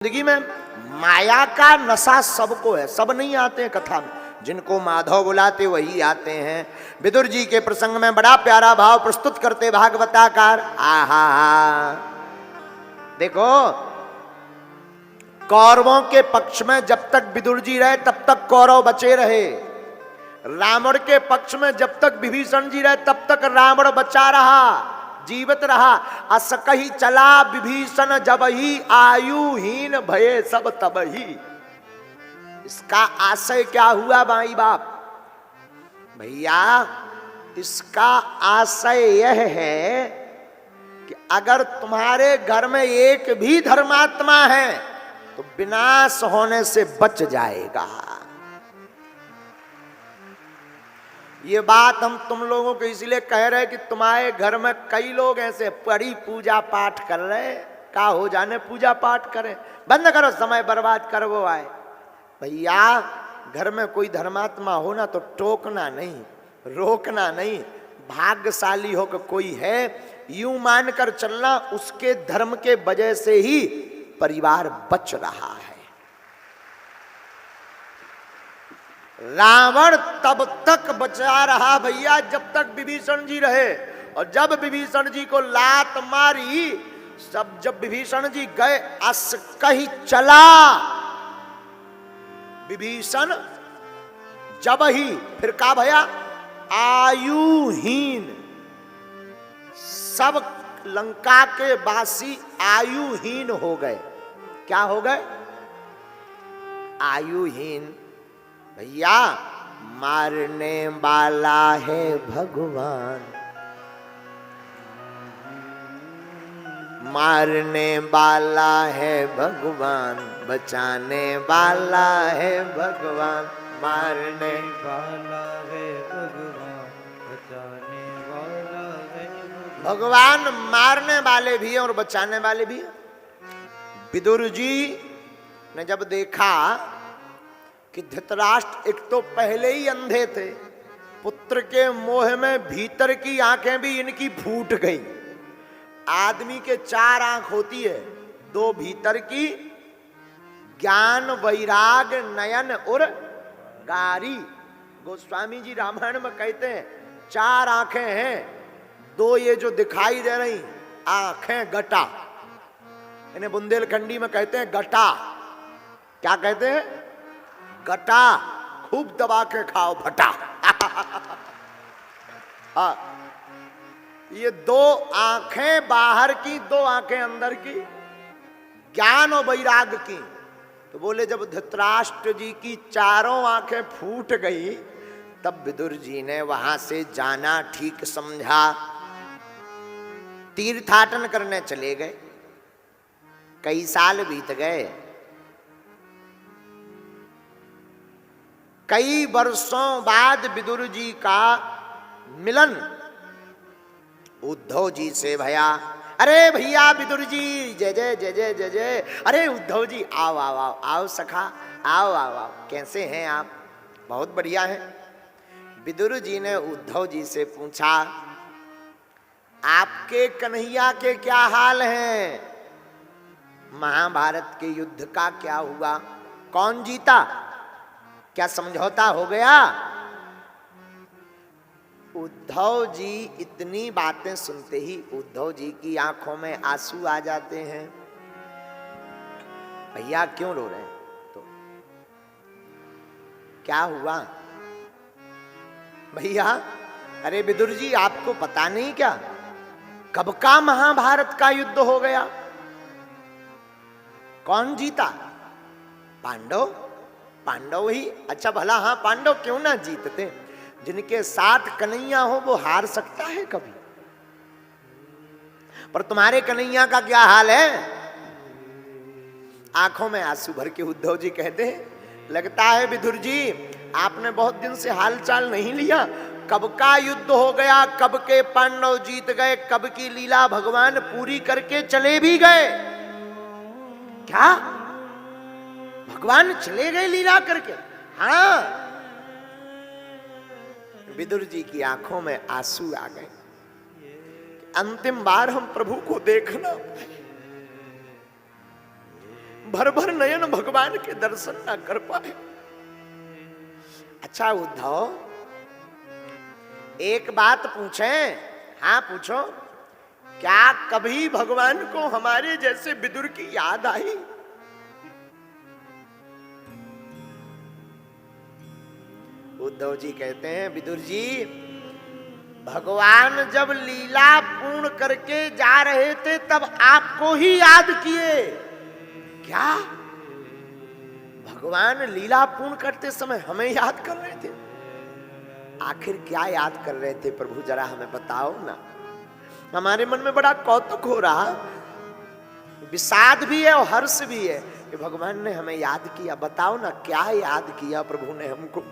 जिंदगी में माया का नशा सबको है, सब नहीं आते हैं कथा में। जिनको माधव बुलाते वही आते हैं। विदुर जी के प्रसंग में बड़ा प्यारा भाव प्रस्तुत करते भागवताकार। आहा देखो, कौरवों के पक्ष में जब तक विदुर जी रहे तब तक कौरव बचे रहे। रावण के पक्ष में जब तक विभीषण जी रहे तब तक रावण बचा रहा, जीवित रहा। अस कही चला विभीषण जब ही आयुहीन भये सब तब ही। इसका आशय क्या हुआ भाई बाप? भैया इसका आशय यह है कि अगर तुम्हारे घर में एक भी धर्मात्मा है तो विनाश होने से बच जाएगा। ये बात हम तुम लोगों को इसलिए कह रहे हैं कि तुम्हारे घर में कई लोग ऐसे पढ़ी पूजा पाठ कर रहे, का हो जाने पूजा पाठ करें, बंद करो, समय बर्बाद कर वो आए। भैया घर में कोई धर्मात्मा हो ना तो टोकना नहीं, रोकना नहीं। भाग्यशाली हो कि कोई है, यूं मानकर चलना उसके धर्म के वजह से ही परिवार बच रहा है। रावण तब तक बचा रहा भैया जब तक विभीषण जी रहे, और जब विभीषण जी को लात मारी, जब विभीषण जी गए, अस कही चला विभीषण जब ही, फिर का भैया आयुहीन। सब लंका के वासी आयुहीन हो गए। क्या हो गए? आयुहीन। भैया मारने वाला है भगवान, मारने वाला है भगवान, बचाने वाला है भगवान। मारने वाला है भगवान, बचाने वाला है भगवान। मारने वाले भी हैं और बचाने वाले भी हैं। विदुर जी ने जब देखा कि धृतराष्ट्र एक तो पहले ही अंधे थे, पुत्र के मोह में भीतर की आंखें भी इनकी फूट गई। आदमी के चार आंख होती है, दो भीतर की, ज्ञान वैराग नयन और गारी। गोस्वामी जी रामायण में कहते हैं चार आंखें हैं, दो ये जो दिखाई दे रही आंखें गटा, इन्हें बुंदेलखंडी में कहते हैं गटा। क्या कहते हैं? गटा। खूब दबा के खाओ भटा। हाँ, ये दो आंखें बाहर की, दो आंखें अंदर की, ज्ञान और वैराग की। तो बोले जब धृतराष्ट्र जी की चारों आंखें फूट गई तब विदुर जी ने वहां से जाना ठीक समझा, तीर्थाटन करने चले गए। कई साल बीत गए, कई वर्षों बाद विदुर जी का मिलन उद्धव जी से भया। अरे भैया विदुर जी, जय जय जय जय जय जय। अरे उद्धव जी आओ आओ आओ आओ सखा, आओ आओ आओ, कैसे हैं आप? बहुत बढ़िया हैं। विदुर जी ने उद्धव जी से पूछा, आपके कन्हैया के क्या हाल हैं? महाभारत के युद्ध का क्या हुआ? कौन जीता? क्या समझौता हो गया? उद्धव जी इतनी बातें सुनते ही उद्धव जी की आंखों में आंसू आ जाते हैं। भैया क्यों रो रहे हैं? तो क्या हुआ भैया? अरे विदुर जी आपको पता नहीं क्या, कब का महाभारत का युद्ध हो गया? कौन जीता? पांडव। पांडव ही? अच्छा भला, हाँ पांडव क्यों ना जीतते? जिनके साथ कन्हैया हो वो हार सकता है कभी? पर तुम्हारे कन्हैया का क्या हाल है? आंखों में आंसू भर के उद्धव जी कहते हैं, लगता है विदुर जी आपने बहुत दिन से हालचाल नहीं लिया। कब का युद्ध हो गया, कब के पांडव जीत गए, कब की लीला भगवान पूरी करके चले भी गए। क्या भगवान चले गए लीला करके? हाँ। विदुर जी की आंखों में आंसू आ गए। अंतिम बार हम प्रभु को देखना। भर भर नयन भगवान के दर्शन ना कर पाए। अच्छा उद्धव, एक बात पूछें? हाँ पूछो। क्या कभी भगवान को हमारे जैसे विदुर की याद आई? उद्धव जी कहते हैं, विदुर जी, भगवान जब लीला पूर्ण करके जा रहे थे तब आपको ही याद किए। क्या भगवान लीला पूर्ण करते समय हमें याद कर रहे थे? आखिर क्या याद कर रहे थे प्रभु, जरा हमें बताओ ना। हमारे मन में बड़ा कौतुक हो रहा, विषाद भी है और हर्ष भी है कि भगवान ने हमें याद किया। बताओ ना क्या याद किया प्रभु ने हमको।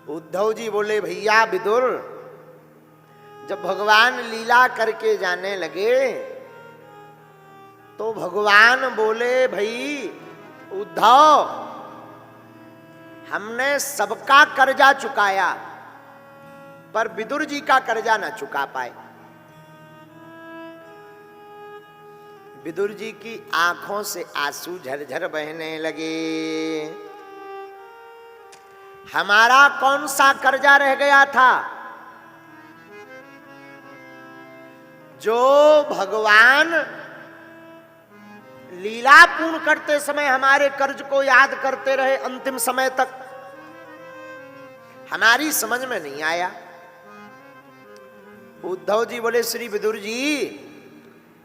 उद्धव जी बोले, भैया विदुर, जब भगवान लीला करके जाने लगे तो भगवान बोले, भाई उद्धव, हमने सबका कर्जा चुकाया पर विदुर जी का कर्जा ना चुका पाए। विदुर जी की आंखों से आंसू झरझर बहने लगे। हमारा कौन सा कर्जा रह गया था? जो भगवान लीला पूर्ण करते समय हमारे कर्ज को याद करते रहे अंतिम समय तक, हमारी समझ में नहीं आया। उद्धव जी बोले, श्री विदुर जी,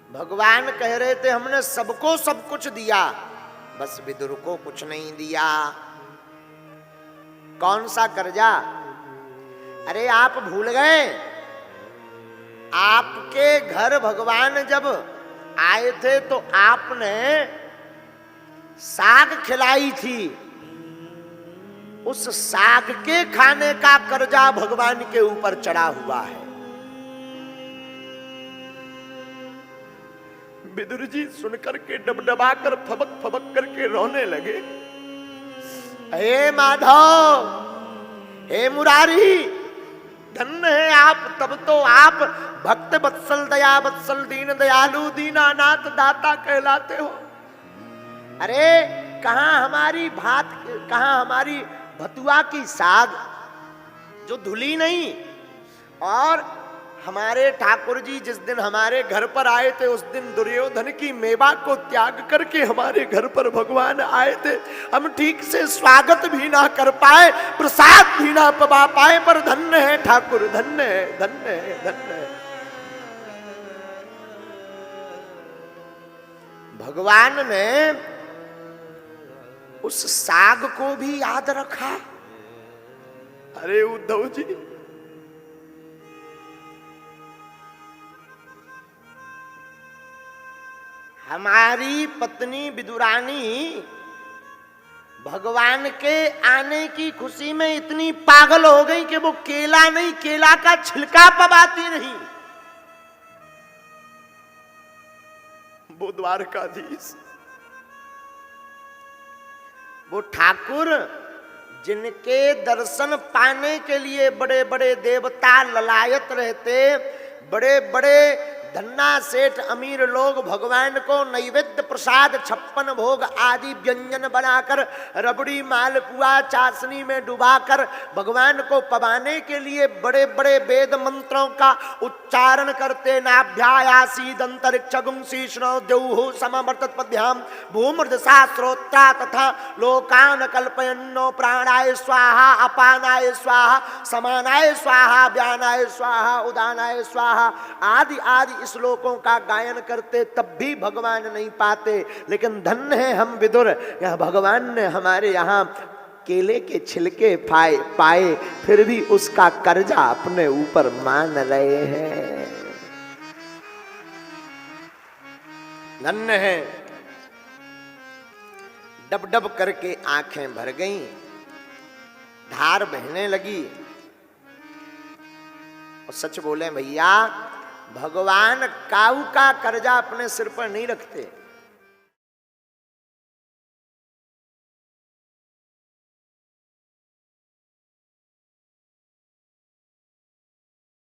भगवान कह रहे थे हमने सबको सब कुछ दिया, बस विदुर को कुछ नहीं दिया। कौन सा कर्जा? अरे आप भूल गए, आपके घर भगवान जब आए थे तो आपने साग खिलाई थी, उस साग के खाने का कर्जा भगवान के ऊपर चढ़ा हुआ है। विदुर जी सुनकर के डबडबा कर फबक फबक करके रोने लगे। हे माधव, हे मुरारी, धन्य है आप, तब तो आप भक्त वत्सल, दया वत्सल, दीन दयालु, दीनानाथ दाता कहलाते हो। अरे कहां हमारी भात, कहां हमारी भतुआ की साग जो धुली नहीं? और हमारे ठाकुर जी जिस दिन हमारे घर पर आए थे उस दिन दुर्योधन की मेवा को त्याग करके हमारे घर पर भगवान आए थे। हम ठीक से स्वागत भी ना कर पाए, प्रसाद भी ना पा पाए, पर धन्य है ठाकुर, धन्य है, धन्य है, धन्य है। भगवान ने उस साग को भी याद रखा। अरे उद्धव जी, हमारी पत्नी विदुरानी भगवान के आने की खुशी में इतनी पागल हो गई कि वो केला नहीं, केला का छिलका पबाती रही। वो द्वारकाधीश, वो ठाकुर जिनके दर्शन पाने के लिए बड़े बड़े देवता ललायत रहते, बड़े बड़े धन्ना सेठ अमीर लोग भगवान को नैवेद्य प्रसाद 56 भोग आदि व्यंजन बनाकर रबड़ी मालपुआ चाशनी में डुबाकर भगवान को पवाने के लिए बड़े बड़े वेद मंत्रों का उच्चारण करते। नाभ्यायासीद अंतरिक्ष गुंशीष्णो द्यौः समवर्तत्पद्भ्याम भूमृदसा श्रोत्रा तथा लोकान कल्पयन्नो प्राणाय स्वाहा अपानाय स्वाहा समानाय स्वाहा व्यानाय स्वाहा उदानाय स्वाहा आदि आदि श्लोकों का गायन करते, तब भी भगवान नहीं पाते। लेकिन धन्य है हम विदुर, यह भगवान ने हमारे यहाँ केले के छिलके पाए फिर भी उसका कर्जा अपने ऊपर मान रहे हैं। धन्य है। डब डब करके आंखें भर गईं, धार बहने लगी। और सच बोले भैया, भगवान काऊ का कर्जा अपने सिर पर नहीं रखते।